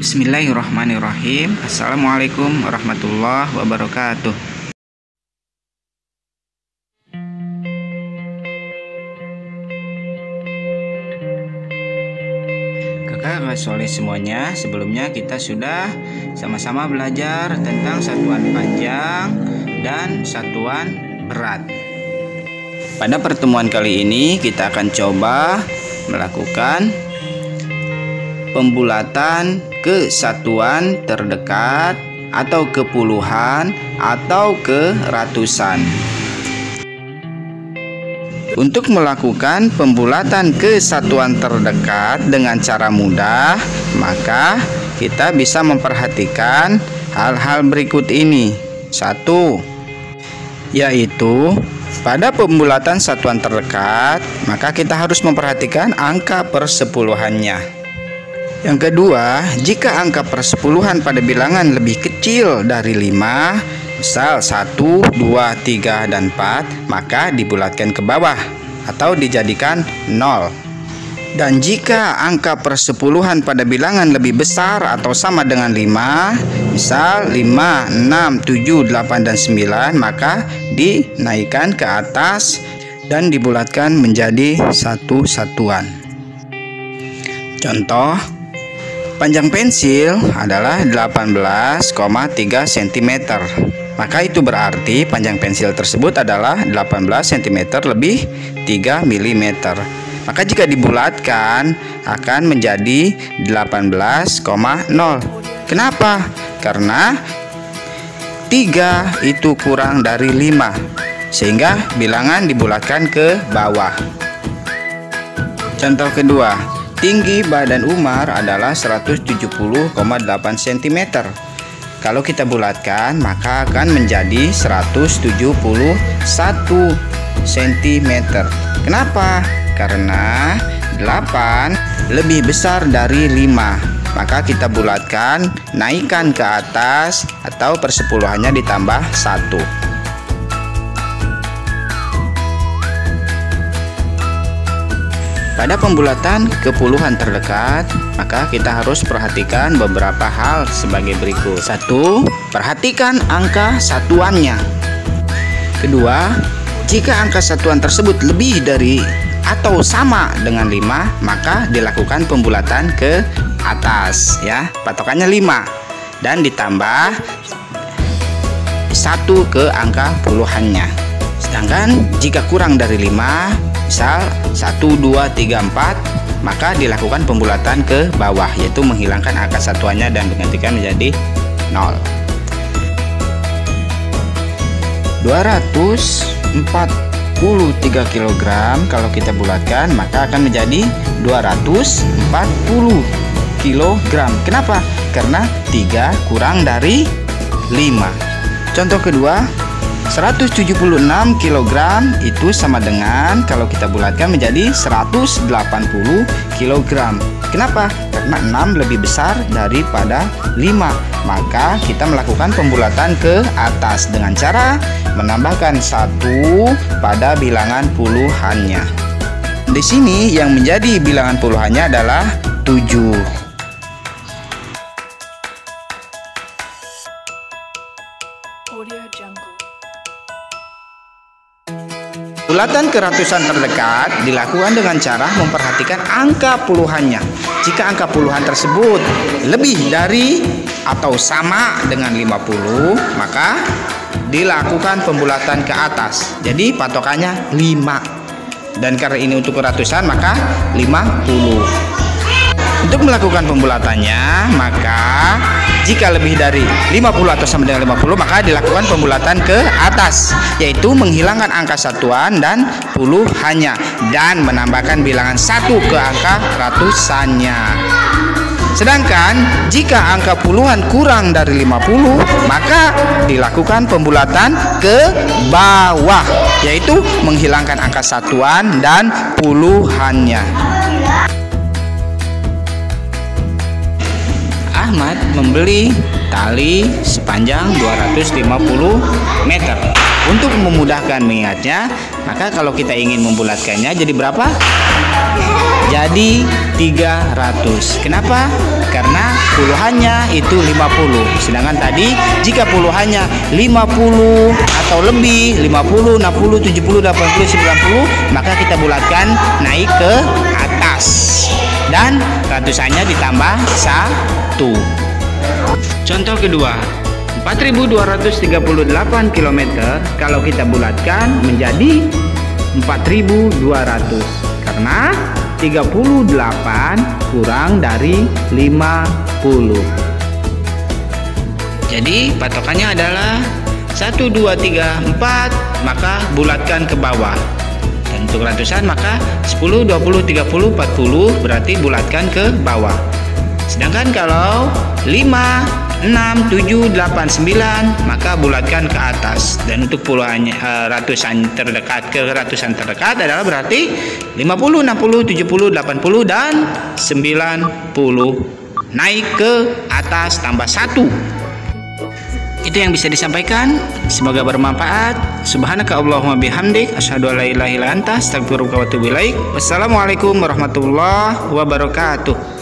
Bismillahirrahmanirrahim. Assalamualaikum warahmatullahi wabarakatuh. Kakak soleh semuanya, sebelumnya kita sudah sama-sama belajar tentang satuan panjang dan satuan berat. Pada pertemuan kali ini kita akan coba melakukan pembulatan ke satuan terdekat atau ke puluhan atau ke ratusan. Untuk melakukan pembulatan ke satuan terdekat dengan cara mudah, maka kita bisa memperhatikan hal-hal berikut ini. Satu, yaitu pada pembulatan satuan terdekat, maka kita harus memperhatikan angka persepuluhannya. Yang kedua, jika angka persepuluhan pada bilangan lebih kecil dari 5, misal 1, 2, 3, dan 4, maka dibulatkan ke bawah atau dijadikan 0. Dan jika angka persepuluhan pada bilangan lebih besar atau sama dengan 5, misal 5, 6, 7, 8, dan 9, maka dinaikkan ke atas dan dibulatkan menjadi satu satuan. Contoh, panjang pensil adalah 18,3 cm. Maka itu berarti panjang pensil tersebut adalah 18 cm lebih 3 mm. Maka jika dibulatkan akan menjadi 18,0. Kenapa? Karena 3 itu kurang dari 5, sehingga bilangan dibulatkan ke bawah. Contoh kedua, tinggi badan Umar adalah 170,8 cm. Kalau kita bulatkan, maka akan menjadi 171 cm. Kenapa? Karena 8 lebih besar dari 5. Maka kita bulatkan, naikkan ke atas atau persepuluhannya ditambah 1. Pada pembulatan ke puluhan terdekat, maka kita harus perhatikan beberapa hal sebagai berikut. 1. Perhatikan angka satuannya. Kedua, jika angka satuan tersebut lebih dari atau sama dengan 5, maka dilakukan pembulatan ke atas, ya. Patokannya 5 dan ditambah 1 ke angka puluhannya. Sedangkan jika kurang dari 5, misal 1, 2, 3, 4, maka dilakukan pembulatan ke bawah, yaitu menghilangkan angka satuannya dan menggantikan menjadi 0. 243 kg kalau kita bulatkan, maka akan menjadi 240 kg. Kenapa? Karena 3 kurang dari 5. Contoh kedua, 176 kg itu sama dengan kalau kita bulatkan menjadi 180 kg. Kenapa? Karena 6 lebih besar daripada 5. Maka kita melakukan pembulatan ke atas dengan cara menambahkan 1 pada bilangan puluhannya. Di sini yang menjadi bilangan puluhannya adalah 7. Bulatan ke ratusan terdekat dilakukan dengan cara memperhatikan angka puluhannya. Jika angka puluhan tersebut lebih dari atau sama dengan 50, maka dilakukan pembulatan ke atas. Jadi patokannya 5. Dan karena ini untuk ratusan, maka 50. Untuk melakukan pembulatannya, maka jika lebih dari 50 atau sama dengan 50, maka dilakukan pembulatan ke atas, yaitu menghilangkan angka satuan dan puluhannya dan menambahkan bilangan 1 ke angka ratusannya. Sedangkan jika angka puluhan kurang dari 50, maka dilakukan pembulatan ke bawah, yaitu menghilangkan angka satuan dan puluhannya. Ahmad membeli tali sepanjang 250 meter. Untuk memudahkan mengingatnya, maka kalau kita ingin membulatkannya jadi berapa? Jadi 300. Kenapa? Karena puluhannya itu 50. Sedangkan tadi jika puluhannya 50 atau lebih, 50, 60, 70, 80, 90, maka kita bulatkan naik ke atas. Dan ratusannya ditambah 1. Contoh kedua, 4.238 km kalau kita bulatkan menjadi 4.200 karena 38 kurang dari 50. Jadi patokannya adalah 1, 2, 3, 4, maka bulatkan ke bawah. Dan untuk ratusan maka 10, 20, 30, 40 berarti bulatkan ke bawah. Sedangkan kalau 5, 6, 7, 8, 9 maka bulatkan ke atas. Dan untuk puluhannya ratusan terdekat ke ratusan terdekat adalah berarti 50, 60, 70, 80 dan 90. Naik ke atas tambah 1. Itu yang bisa disampaikan. Semoga bermanfaat. Subhanaka Allahumma bihamdik asyhadu an la ilaha illa anta astaghfiruka wa atubu ilaik. Wassalamualaikum warahmatullahi wabarakatuh.